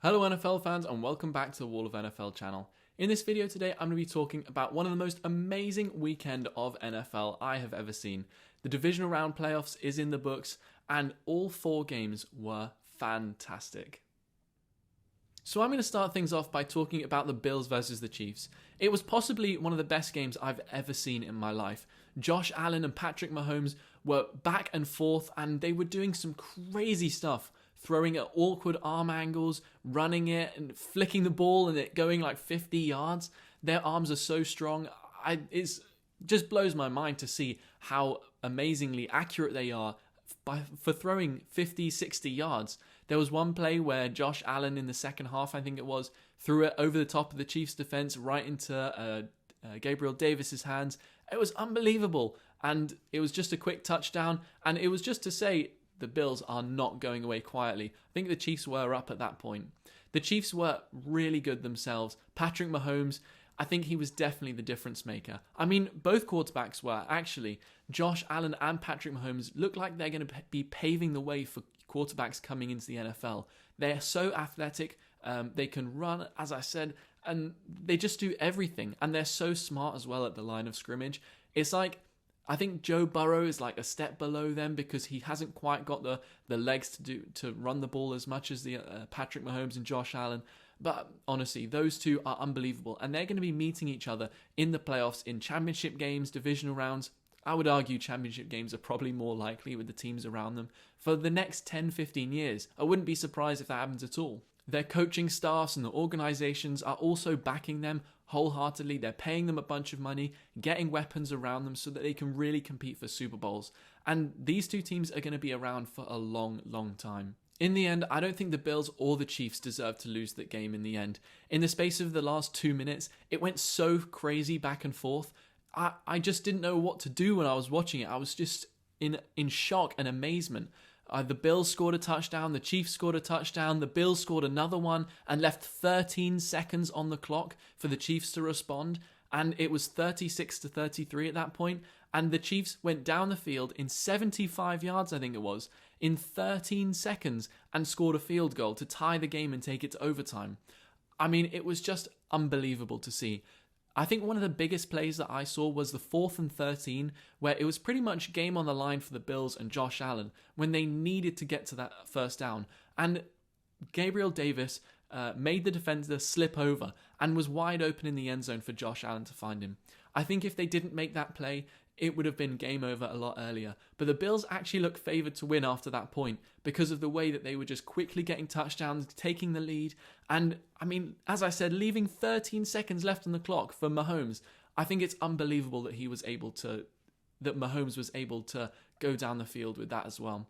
Hello NFL fans and welcome back to the Wall of NFL channel. In this video today I'm going to be talking about one of the most amazing weekend of NFL I have ever seen. The Divisional round playoffs is in the books and all 4 games were fantastic. So I'm going to start things off by talking about the Bills versus the Chiefs. It was possibly one of the best games I've ever seen in my life. Josh Allen and Patrick Mahomes were back and forth and they were doing some crazy stuff. Throwing at awkward arm angles, running it and flicking the ball and it going like 50 yards. Their arms are so strong. It just blows my mind to see how amazingly accurate they are for throwing 50, 60 yards. There was one play where Josh Allen in the second half, I think it was, threw it over the top of the Chiefs defense right into Gabriel Davis's hands. It was unbelievable. And it was just a quick touchdown. And it was just to say, the Bills are not going away quietly. I think the Chiefs were up at that point. The Chiefs were really good themselves. Patrick Mahomes, I think he was definitely the difference maker. I mean, both quarterbacks were actually. Josh Allen and Patrick Mahomes look like they're going to be paving the way for quarterbacks coming into the NFL. They're so athletic. They can run, as I said, and they just do everything. And they're so smart as well at the line of scrimmage. It's like, I think Joe Burrow is like a step below them because he hasn't quite got the legs to run the ball as much as the Patrick Mahomes and Josh Allen. But honestly, those two are unbelievable. And they're going to be meeting each other in the playoffs, in championship games, divisional rounds. I would argue championship games are probably more likely with the teams around them for the next 10, 15 years. I wouldn't be surprised if that happens at all. Their coaching staffs and the organizations are also backing them wholeheartedly. They're paying them a bunch of money, getting weapons around them so that they can really compete for Super Bowls. And these two teams are going to be around for a long, long time. In the end, I don't think the Bills or the Chiefs deserve to lose that game in the end. In the space of the last 2 minutes, it went so crazy back and forth. I just didn't know what to do when I was watching it. I was just in shock and amazement. The Bills scored a touchdown, the Chiefs scored a touchdown, the Bills scored another one and left 13 seconds on the clock for the Chiefs to respond. And it was 36-33 at that point. And the Chiefs went down the field in 75 yards, I think it was, in 13 seconds and scored a field goal to tie the game and take it to overtime. I mean, it was just unbelievable to see. I think one of the biggest plays that I saw was the 4th and 13, where it was pretty much game on the line for the Bills and Josh Allen when they needed to get to that first down. And Gabriel Davis made the defender slip over and was wide open in the end zone for Josh Allen to find him. I think if they didn't make that play, it would have been game over a lot earlier. But the Bills actually looked favoured to win after that point because of the way that they were just quickly getting touchdowns, taking the lead. And, I mean, as I said, leaving 13 seconds left on the clock for Mahomes. I think it's unbelievable that Mahomes was able to go down the field with that as well.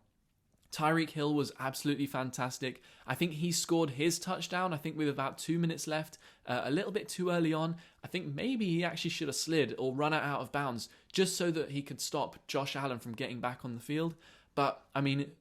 Tyreek Hill was absolutely fantastic. I think he scored his touchdown, I think with about 2 minutes left, a little bit too early on. I think maybe he actually should have slid or run it out of bounds just so that he could stop Josh Allen from getting back on the field. But, I mean,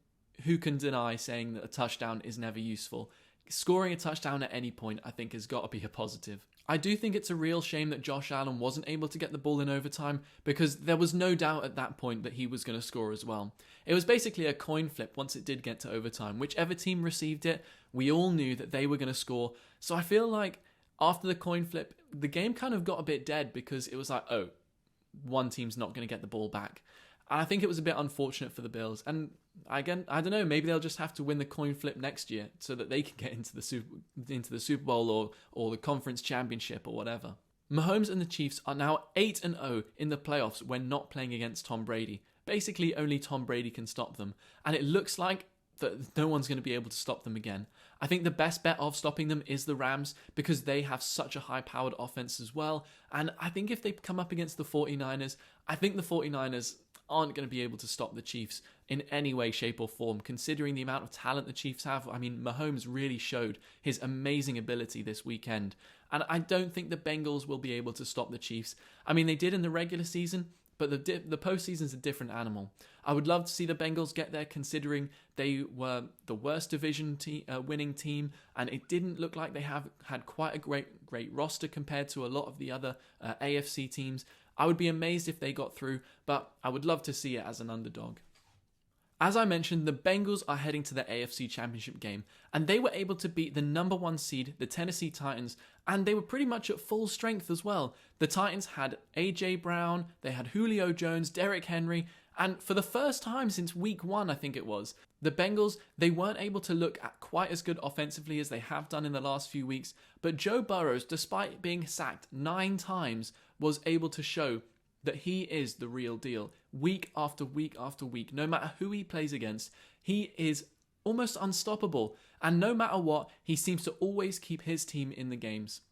who can deny saying that a touchdown is never useful? Scoring a touchdown at any point, I think, has got to be a positive. I do think it's a real shame that Josh Allen wasn't able to get the ball in overtime because there was no doubt at that point that he was going to score as well. It was basically a coin flip once it did get to overtime. Whichever team received it, we all knew that they were going to score. So I feel like after the coin flip, the game kind of got a bit dead because it was like, oh, one team's not going to get the ball back. And I think it was a bit unfortunate for the Bills. And again, I don't know, maybe they'll just have to win the coin flip next year so that they can get into the Super Bowl or the conference championship or whatever. Mahomes and the Chiefs are now 8-0 in the playoffs when not playing against Tom Brady. Basically, only Tom Brady can stop them. And it looks like that no one's going to be able to stop them again. I think the best bet of stopping them is the Rams because they have such a high-powered offense as well. And I think if they come up against the 49ers, I think the 49ers aren't going to be able to stop the Chiefs in any way, shape or form, considering the amount of talent the Chiefs have. I mean, Mahomes really showed his amazing ability this weekend. And I don't think the Bengals will be able to stop the Chiefs. I mean, they did in the regular season, but the postseason's a different animal. I would love to see the Bengals get there, considering they were the worst division winning team, and it didn't look like they had quite a great roster compared to a lot of the other AFC teams. I would be amazed if they got through, but I would love to see it as an underdog. As I mentioned, the Bengals are heading to the AFC Championship game, and they were able to beat the number 1 seed, the Tennessee Titans, and they were pretty much at full strength as well. The Titans had A.J. Brown, they had Julio Jones, Derrick Henry, and for the first time since week 1, I think it was, the Bengals, they weren't able to look at quite as good offensively as they have done in the last few weeks, but Joe Burrow, despite being sacked 9 times, was able to show that he is the real deal. Week after week after week, no matter who he plays against, he is almost unstoppable. And no matter what, he seems to always keep his team in the games.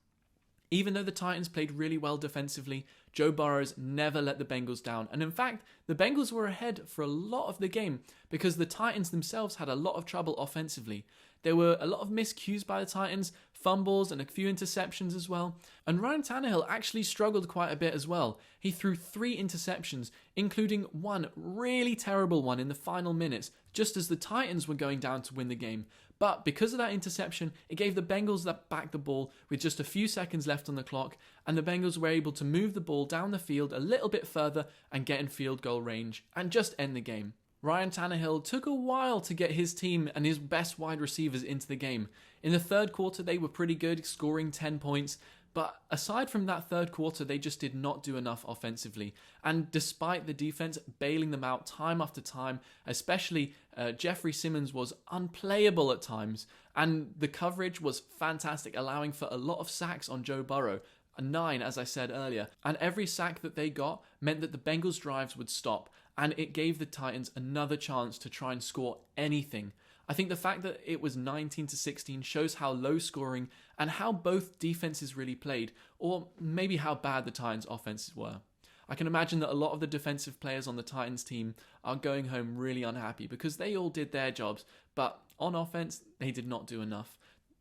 Even though the Titans played really well defensively, Joe Burrows never let the Bengals down. And in fact, the Bengals were ahead for a lot of the game because the Titans themselves had a lot of trouble offensively. There were a lot of miscues by the Titans, fumbles and a few interceptions as well. And Ryan Tannehill actually struggled quite a bit as well. He threw 3 interceptions, including one really terrible one in the final minutes, just as the Titans were going down to win the game. But because of that interception, it gave the Bengals back the ball with just a few seconds left on the clock, and the Bengals were able to move the ball down the field a little bit further and get in field goal range and just end the game. Ryan Tannehill took a while to get his team and his best wide receivers into the game. In the third quarter, they were pretty good, scoring 10 points. But aside from that third quarter, they just did not do enough offensively. And despite the defense bailing them out time after time, especially Jeffrey Simmons was unplayable at times. And the coverage was fantastic, allowing for a lot of sacks on Joe Burrow. 9, as I said earlier. And every sack that they got meant that the Bengals' drives would stop. And it gave the Titans another chance to try and score anything. I think the fact that it was 19-16 shows how low scoring and how both defenses really played, or maybe how bad the Titans' offenses were. I can imagine that a lot of the defensive players on the Titans team are going home really unhappy because they all did their jobs, but on offense, they did not do enough.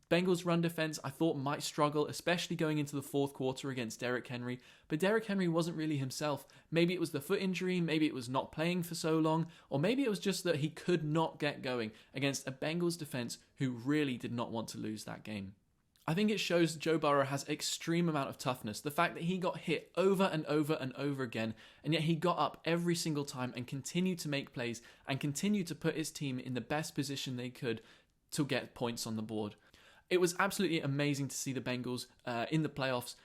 Bengals' run defense, I thought, might struggle, especially going into the fourth quarter against Derrick Henry, but Derrick Henry wasn't really himself. Maybe it was the foot injury, maybe it was not playing for so long, or maybe it was just that he could not get going against a Bengals defense who really did not want to lose that game. I think it shows Joe Burrow has extreme amount of toughness. The fact that he got hit over and over and over again, and yet he got up every single time and continued to make plays and continued to put his team in the best position they could to get points on the board. It was absolutely amazing to see the Bengals in the playoffs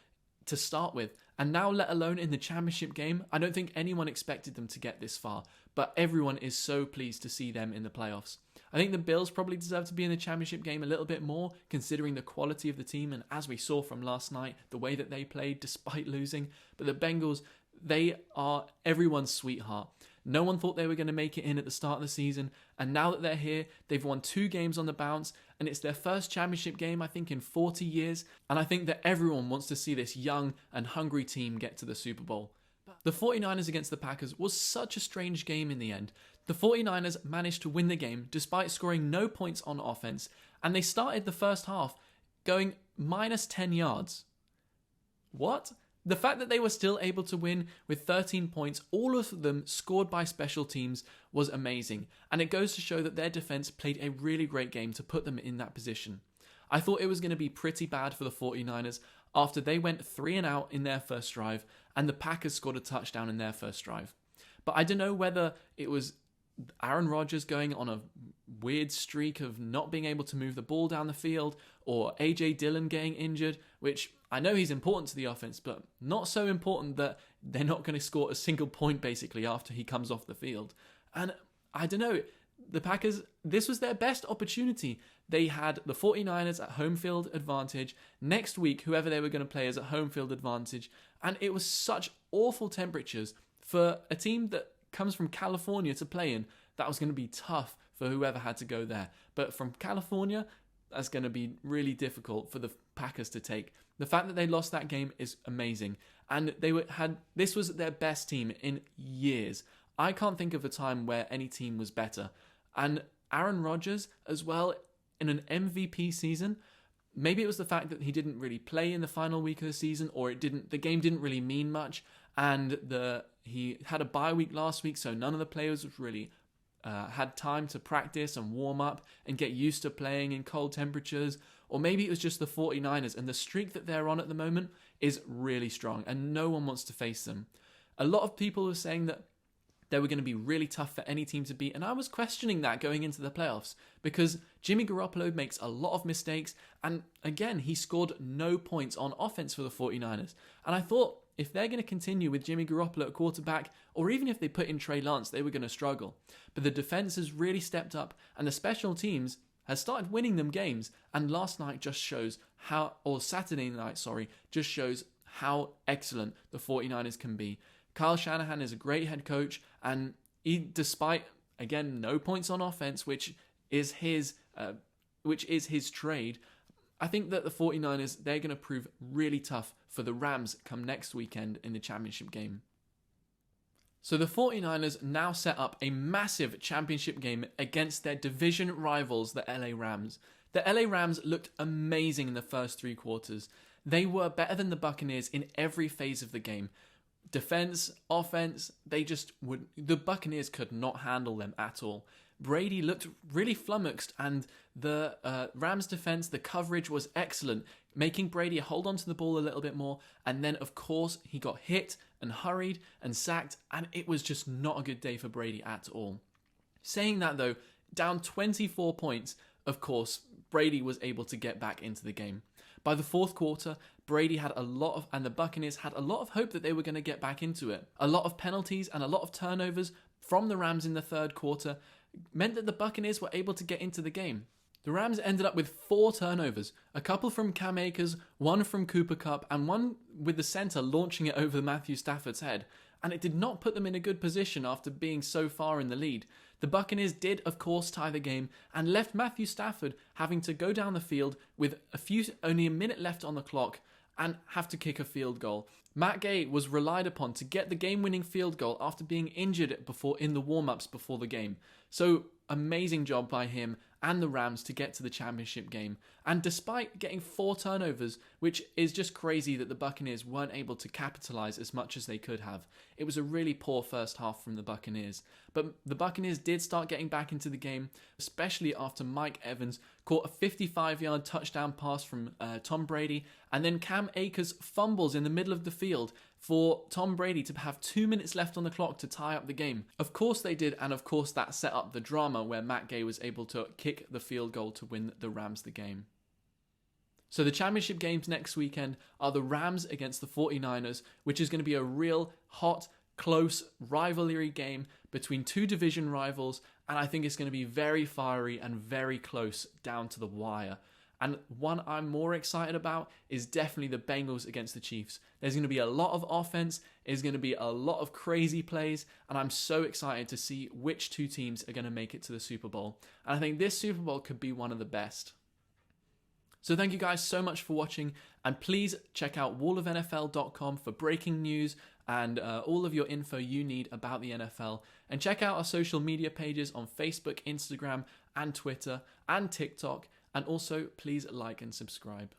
to start with. And now, let alone in the championship game, I don't think anyone expected them to get this far. But everyone is so pleased to see them in the playoffs. I think the Bills probably deserve to be in the championship game a little bit more, considering the quality of the team. And as we saw from last night, the way that they played despite losing. But the Bengals, they are everyone's sweetheart. No one thought they were going to make it in at the start of the season, and now that they're here, they've won 2 games on the bounce, and it's their first championship game, I think, in 40 years, and I think that everyone wants to see this young and hungry team get to the Super Bowl. The 49ers against the Packers was such a strange game in the end. The 49ers managed to win the game despite scoring no points on offense, and they started the first half going minus 10 yards. What? The fact that they were still able to win with 13 points, all of them scored by special teams, was amazing. And it goes to show that their defense played a really great game to put them in that position. I thought it was going to be pretty bad for the 49ers after they went 3 and out in their first drive and the Packers scored a touchdown in their first drive. But I don't know whether it was Aaron Rodgers going on a weird streak of not being able to move the ball down the field, or A.J. Dillon getting injured, which I know he's important to the offense, but not so important that they're not going to score a single point basically after he comes off the field. And I don't know, the Packers, this was their best opportunity. They had the 49ers at home field advantage. Next week, whoever they were going to play is at home field advantage. And it was such awful temperatures for a team that comes from California to play in. That was going to be tough for whoever had to go there. But from California, that's going to be really difficult for the Packers to take. The fact that they lost that game is amazing. And this was their best team in years. I can't think of a time where any team was better. And Aaron Rodgers as well, in an MVP season, maybe it was the fact that he didn't really play in the final week of the season, or the game didn't really mean much, and he had a bye week last week, so none of the players really had time to practice and warm up and get used to playing in cold temperatures. Or maybe it was just the 49ers, and the streak that they're on at the moment is really strong and no one wants to face them. A lot of people are saying that they were going to be really tough for any team to beat, and I was questioning that going into the playoffs because Jimmy Garoppolo makes a lot of mistakes, and again, he scored no points on offense for the 49ers. And I thought if they're going to continue with Jimmy Garoppolo at quarterback, or even if they put in Trey Lance, they were going to struggle. But the defense has really stepped up, and the special teams has started winning them games, and last night just shows how, or Saturday night, sorry, just shows how excellent the 49ers can be. Kyle Shanahan is a great head coach, and despite, again, no points on offense, which is his trade, I think that the 49ers, they're going to prove really tough for the Rams come next weekend in the championship game. So the 49ers now set up a massive championship game against their division rivals, the LA Rams. The LA Rams looked amazing in the first 3 quarters. They were better than the Buccaneers in every phase of the game. Defense, offense, the Buccaneers could not handle them at all. Brady looked really flummoxed, and the Rams defense, the coverage was excellent, making Brady hold on to the ball a little bit more. And then, of course, he got hit and hurried and sacked, and it was just not a good day for Brady at all. Saying that, though, down 24 points, of course, Brady was able to get back into the game. By the fourth quarter, Brady had and the Buccaneers had a lot of hope that they were going to get back into it. A lot of penalties and a lot of turnovers from the Rams in the third quarter meant that the Buccaneers were able to get into the game. The Rams ended up with 4 turnovers, a couple from Cam Akers, one from Cooper Kupp, and one with the center launching it over Matthew Stafford's head. And it did not put them in a good position after being so far in the lead. The Buccaneers did, of course, tie the game and left Matthew Stafford having to go down the field with only a minute left on the clock and have to kick a field goal. Matt Gay was relied upon to get the game-winning field goal after being injured in the warm-ups before the game. So, amazing job by him and the Rams to get to the championship game. And despite getting 4 turnovers, which is just crazy that the Buccaneers weren't able to capitalize as much as they could have. It was a really poor first half from the Buccaneers. But the Buccaneers did start getting back into the game, especially after Mike Evans caught a 55-yard touchdown pass from Tom Brady, and then Cam Akers fumbles in the middle of the field for Tom Brady to have 2 minutes left on the clock to tie up the game. Of course they did, and of course that set up the drama where Matt Gay was able to kick the field goal to win the Rams the game. So the championship games next weekend are the Rams against the 49ers, which is going to be a real hot, close rivalry game between 2 division rivals, and I think it's going to be very fiery and very close down to the wire. And one I'm more excited about is definitely the Bengals against the Chiefs. There's going to be a lot of offense, there's going to be a lot of crazy plays, and I'm so excited to see which 2 teams are going to make it to the Super Bowl. And I think this Super Bowl could be one of the best. So thank you guys so much for watching, and please check out wallofnfl.com for breaking news and all of your info you need about the NFL. And check out our social media pages on Facebook, Instagram, and Twitter, and TikTok. And also, please like and subscribe.